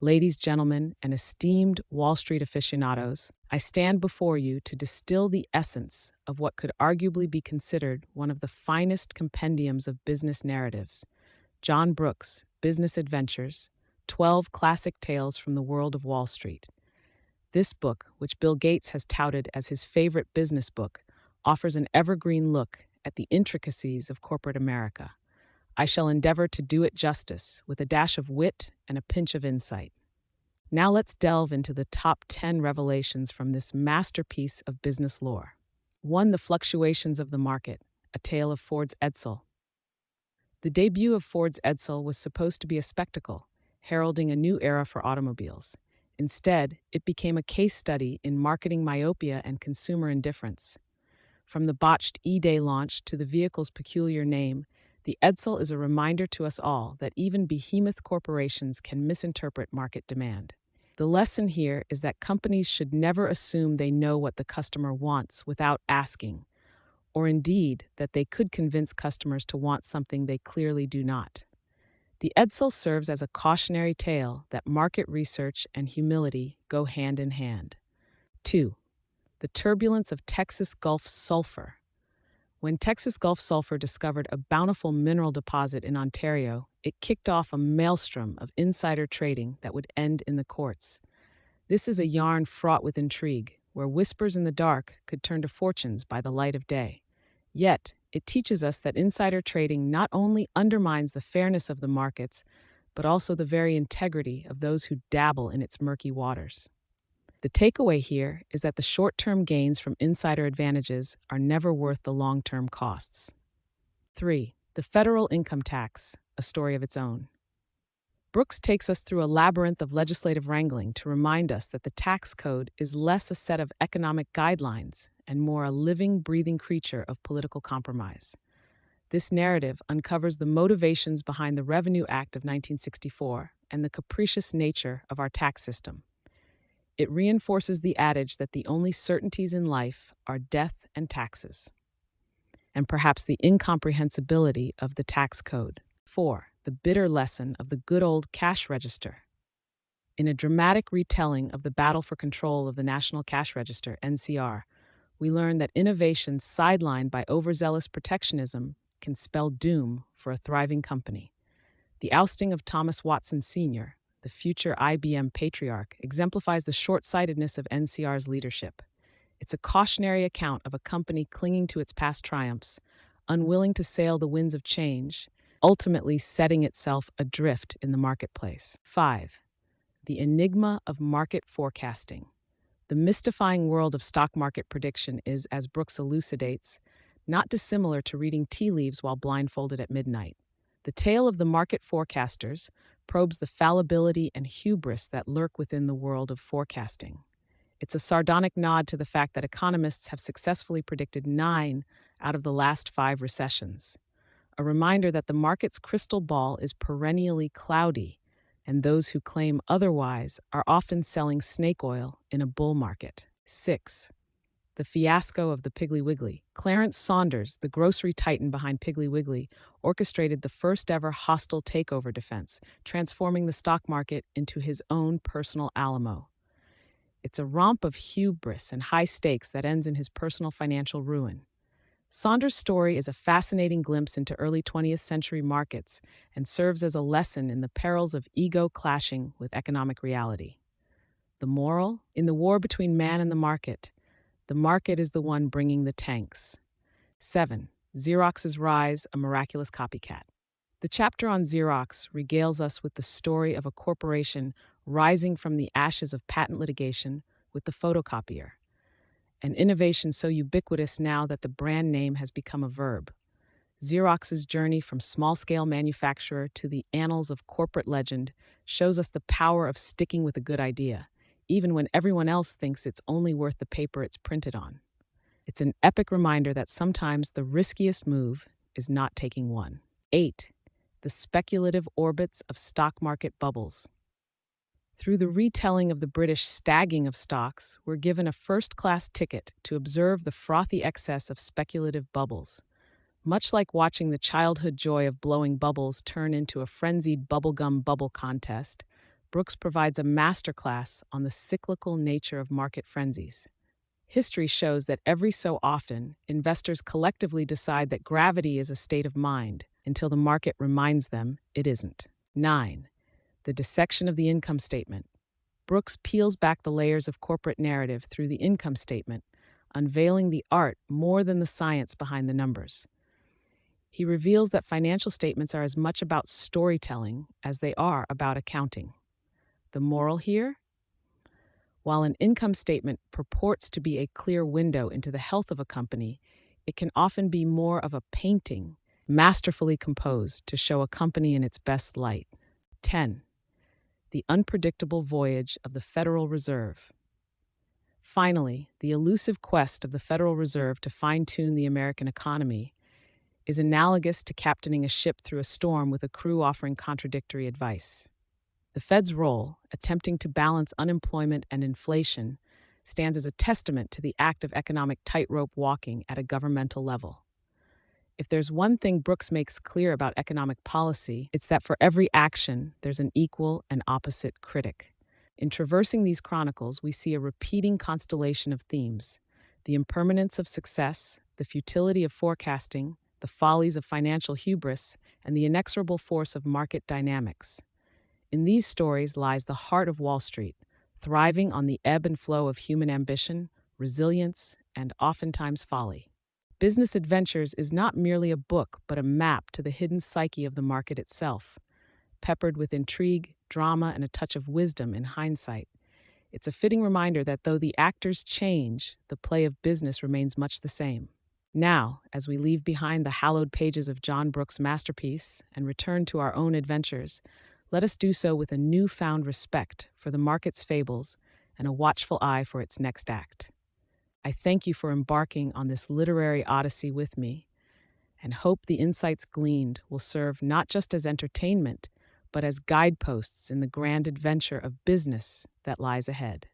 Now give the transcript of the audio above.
Ladies, gentlemen, and esteemed Wall Street aficionados, I stand before you to distill the essence of what could arguably be considered one of the finest compendiums of business narratives, John Brooks' Business Adventures, 12 Classic Tales from the World of Wall Street. This book, which Bill Gates has touted as his favorite business book, offers an evergreen look at the intricacies of corporate America. I shall endeavor to do it justice with a dash of wit and a pinch of insight. Now let's delve into the top 10 revelations from this masterpiece of business lore. 1. The Fluctuations of the Market, a tale of Ford's Edsel. The debut of Ford's Edsel was supposed to be a spectacle, heralding a new era for automobiles. Instead, it became a case study in marketing myopia and consumer indifference. From the botched E-Day launch to the vehicle's peculiar name, the Edsel is a reminder to us all that even behemoth corporations can misinterpret market demand. The lesson here is that companies should never assume they know what the customer wants without asking, or indeed that they could convince customers to want something they clearly do not. The Edsel serves as a cautionary tale that market research and humility go hand in hand. 2. The turbulence of Texas Gulf sulfur. When Texas Gulf Sulfur discovered a bountiful mineral deposit in Ontario, it kicked off a maelstrom of insider trading that would end in the courts. This is a yarn fraught with intrigue, where whispers in the dark could turn to fortunes by the light of day. Yet, it teaches us that insider trading not only undermines the fairness of the markets, but also the very integrity of those who dabble in its murky waters. The takeaway here is that the short-term gains from insider advantages are never worth the long-term costs. 3. The federal income tax, a story of its own. Brooks takes us through a labyrinth of legislative wrangling to remind us that the tax code is less a set of economic guidelines and more a living, breathing creature of political compromise. This narrative uncovers the motivations behind the Revenue Act of 1964 and the capricious nature of our tax system. It reinforces the adage that the only certainties in life are death and taxes, and perhaps the incomprehensibility of the tax code. 4. The bitter lesson of the good old cash register. In a dramatic retelling of the battle for control of the National Cash Register, NCR, we learn that innovations sidelined by overzealous protectionism can spell doom for a thriving company. The ousting of Thomas Watson Sr., the future IBM patriarch, exemplifies the short-sightedness of NCR's leadership. It's a cautionary account of a company clinging to its past triumphs, unwilling to sail the winds of change, ultimately setting itself adrift in the marketplace. 5. The enigma of market forecasting. The mystifying world of stock market prediction is, as Brooks elucidates, not dissimilar to reading tea leaves while blindfolded at midnight. The tale of the market forecasters probes the fallibility and hubris that lurk within the world of forecasting. It's a sardonic nod to the fact that economists have successfully predicted 9 out of the last 5 recessions. A reminder that the market's crystal ball is perennially cloudy, and those who claim otherwise are often selling snake oil in a bull market. 6. The fiasco of the Piggly Wiggly. Clarence Saunders, the grocery titan behind Piggly Wiggly, orchestrated the first-ever hostile takeover defense, transforming the stock market into his own personal Alamo. It's a romp of hubris and high stakes that ends in his personal financial ruin. Saunders' story is a fascinating glimpse into early 20th century markets and serves as a lesson in the perils of ego clashing with economic reality. The moral? In the war between man and the market is the one bringing the tanks. 7. Xerox's rise, a miraculous copycat. The chapter on Xerox regales us with the story of a corporation rising from the ashes of patent litigation with the photocopier, an innovation so ubiquitous now that the brand name has become a verb. Xerox's journey from small-scale manufacturer to the annals of corporate legend shows us the power of sticking with a good idea, even when everyone else thinks it's only worth the paper it's printed on. It's an epic reminder that sometimes the riskiest move is not taking one. 8. The speculative orbits of stock market bubbles. Through the retelling of the British stagging of stocks, we're given a first-class ticket to observe the frothy excess of speculative bubbles. Much like watching the childhood joy of blowing bubbles turn into a frenzied bubblegum bubble contest, Brooks provides a masterclass on the cyclical nature of market frenzies. History shows that every so often, investors collectively decide that gravity is a state of mind until the market reminds them it isn't. 9. The dissection of the income statement. Brooks peels back the layers of corporate narrative through the income statement, unveiling the art more than the science behind the numbers. He reveals that financial statements are as much about storytelling as they are about accounting. The moral here? While an income statement purports to be a clear window into the health of a company, it can often be more of a painting, masterfully composed to show a company in its best light. 10. The unpredictable voyage of the Federal Reserve. Finally, the elusive quest of the Federal Reserve to fine-tune the American economy is analogous to captaining a ship through a storm with a crew offering contradictory advice. The Fed's role, attempting to balance unemployment and inflation, stands as a testament to the act of economic tightrope walking at a governmental level. If there's one thing Brooks makes clear about economic policy, it's that for every action, there's an equal and opposite critic. In traversing these chronicles, we see a repeating constellation of themes: the impermanence of success, the futility of forecasting, the follies of financial hubris, and the inexorable force of market dynamics. In these stories lies the heart of Wall Street, thriving on the ebb and flow of human ambition, resilience, and oftentimes folly. Business Adventures is not merely a book, but a map to the hidden psyche of the market itself, peppered with intrigue, drama, and a touch of wisdom in hindsight. It's a fitting reminder that though the actors change, the play of business remains much the same. Now, as we leave behind the hallowed pages of John Brooks' masterpiece and return to our own adventures, let us do so with a newfound respect for the market's fables and a watchful eye for its next act. I thank you for embarking on this literary odyssey with me, and hope the insights gleaned will serve not just as entertainment, but as guideposts in the grand adventure of business that lies ahead.